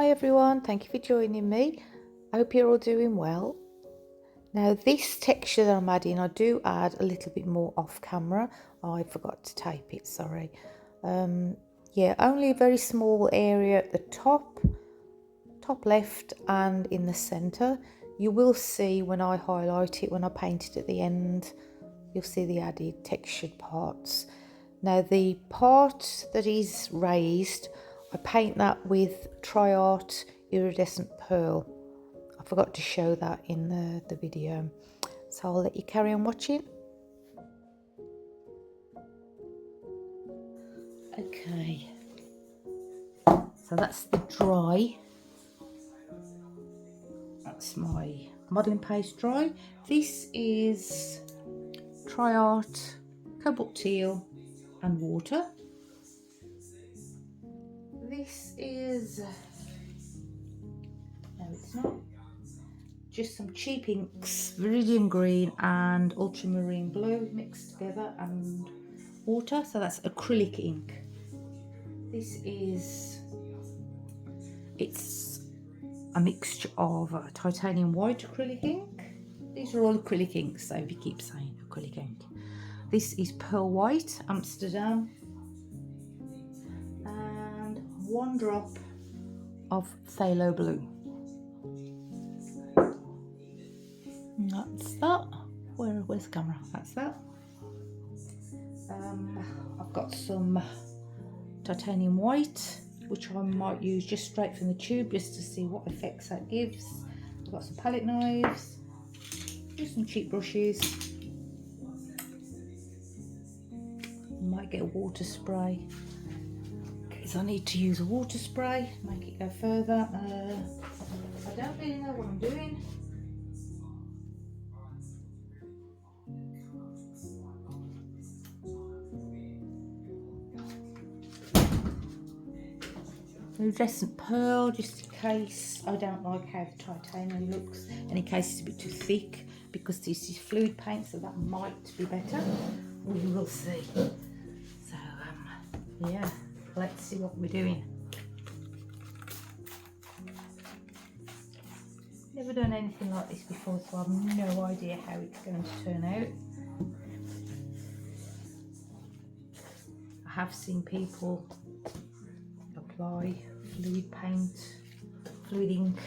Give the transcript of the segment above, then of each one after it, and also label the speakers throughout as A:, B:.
A: Hi everyone, thank you for joining me. I hope you're all doing well. Now this texture that I'm adding, I do add a little bit more off camera. I forgot to tape it, sorry. Yeah, only a very small area at the top left and in the center. You will see when I highlight it, when I paint it at the end, you'll see the added textured parts. Now the part that is raised, I paint that with Sheleeart Iridescent Pearl. I forgot to show that in the video, so I'll let you carry on watching. Okay, so that's the dry. That's my modelling paste dry. This is Sheleeart, cobalt teal and water. This is, no it's not, just some cheap inks, Viridian Green and Ultramarine Blue mixed together and water, so that's acrylic ink. This is, it's a mixture of titanium white acrylic ink. These are all acrylic inks, so if you keep saying acrylic ink. This is Pearl White, Amsterdam, and one drop of Phthalo Blue. That's that. Where's the camera? That's that. I've got some titanium white, which I might use just straight from the tube just to see what effects that gives. I've got some palette knives, just some cheap brushes. Might get a water spray because I need to use a water spray, make it go further. I don't really know what I'm doing. Iridescent pearl, just in case I don't like how the titanium looks, and in case it's a bit too thick, because this is fluid paint, so that might be better. We will see. So yeah, let's see what we're doing. Never done anything like this before, so I have no idea how it's going to turn out. I have seen people apply fluid paint, fluid ink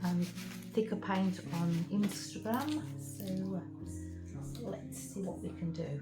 A: and thicker paint on Instagram, so let's see what we can do.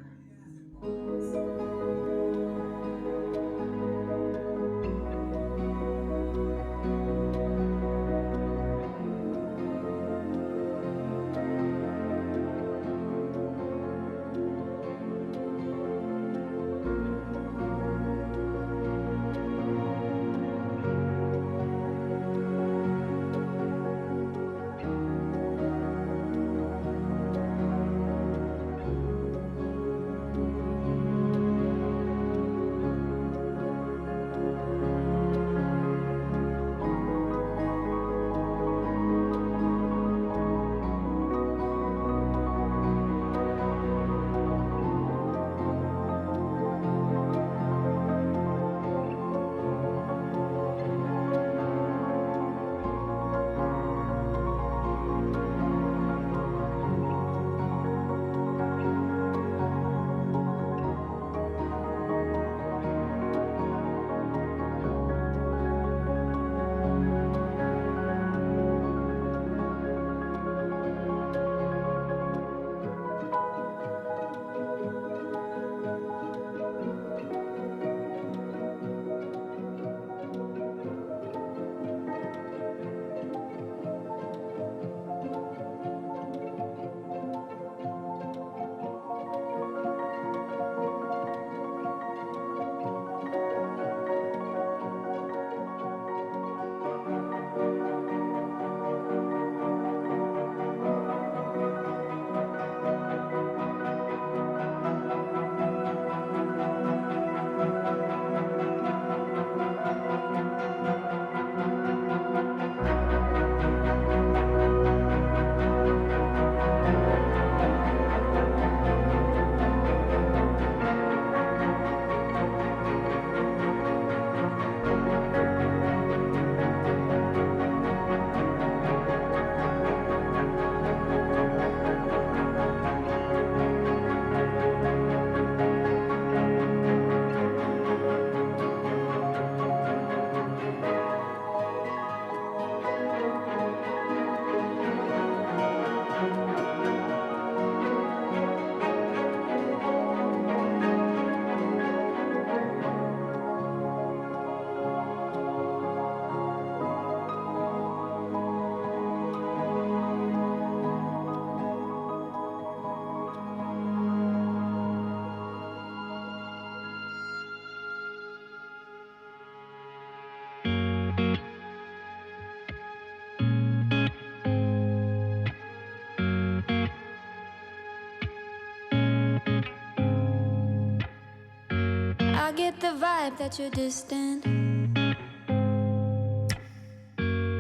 B: the vibe that you're distant.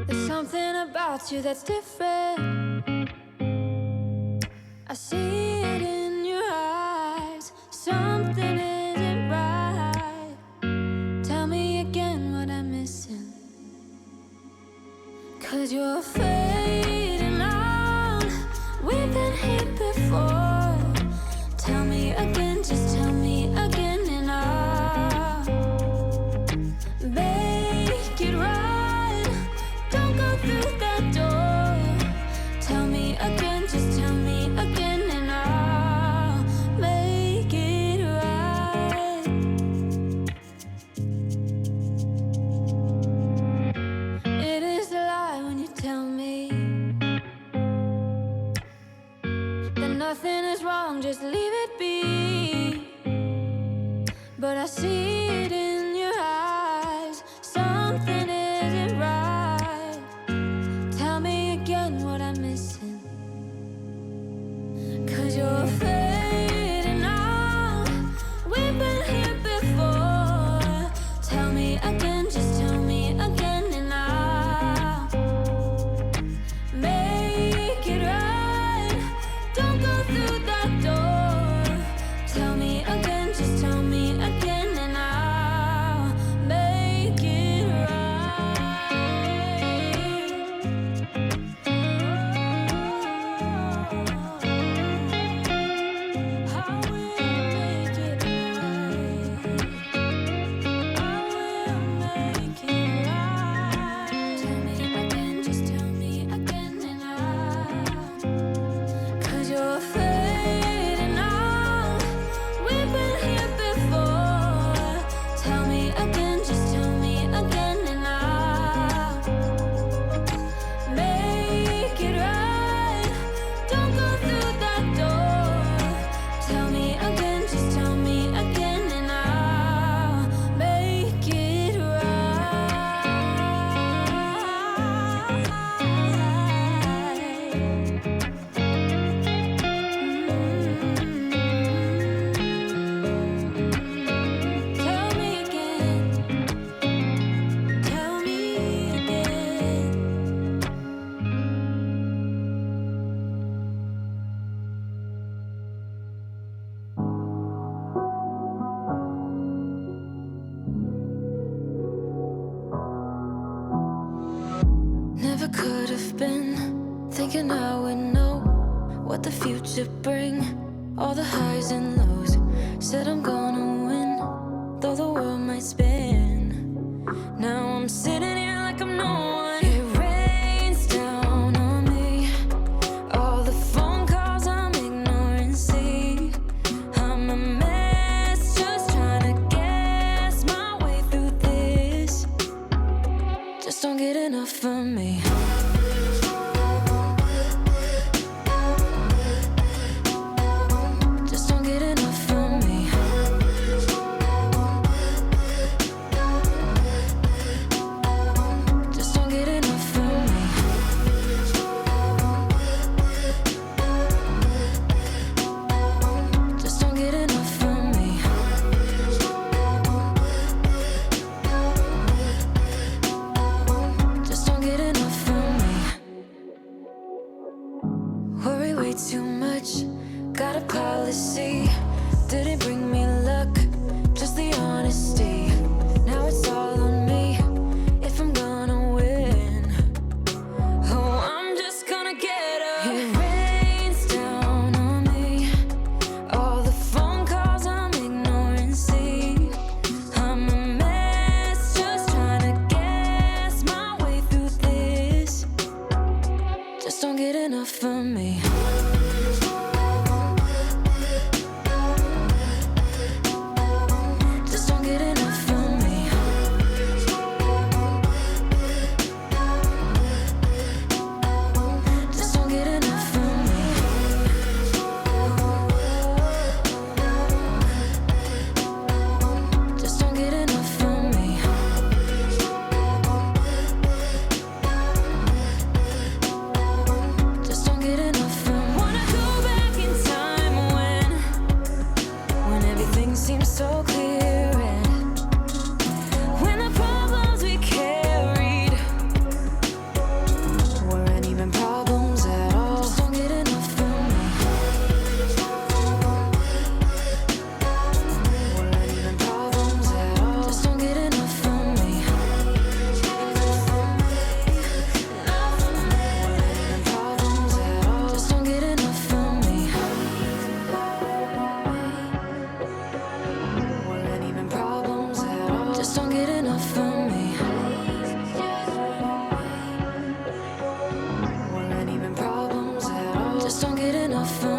B: There's something about you that's different. I see it in your eyes. Something isn't right. Tell me again what I'm missing. 'Cause you're fading out. We've been here before. Tell me again, just tell me again, and I'll make it right. Don't go through that door. Tell me again, just tell me again, and I'll make it right. It is a lie when you tell me that nothing is wrong, just leave it be. But I see it in your eyes. Something isn't right. Tell me again what I'm missing. 'Cause you're fading out. We've been here before. Tell me again, just tell me again, and I'll make it right. Don't go through that door. Tell me again, just tell me again, and I'll make it Never could have been thinking I would know what the future bring. All the highs and lows. Said I'm gonna win, though the world might spin. Now I'm sitting here like I'm no one. It rains down on me. All the phone calls I'm ignoring. See, I'm a mess, just trying to guess my way through this. Just don't get enough of me. Just don't get enough of me. Just don't get enough of me. Just don't get enough of me. Just don't get enough of me. Worry way too much. Got a policy. Didn't bring me luck, just the honesty. Now it's all on me if I'm gonna win. Oh, I'm just gonna get up. It rains down on me. All the phone calls I'm ignoring. See, I'm a mess, just trying to guess my way through this. Just don't get enough of me. Just don't get enough of me. Just don't get enough of me. Just don't get enough of me. Just don't get enough of me. don't get enough of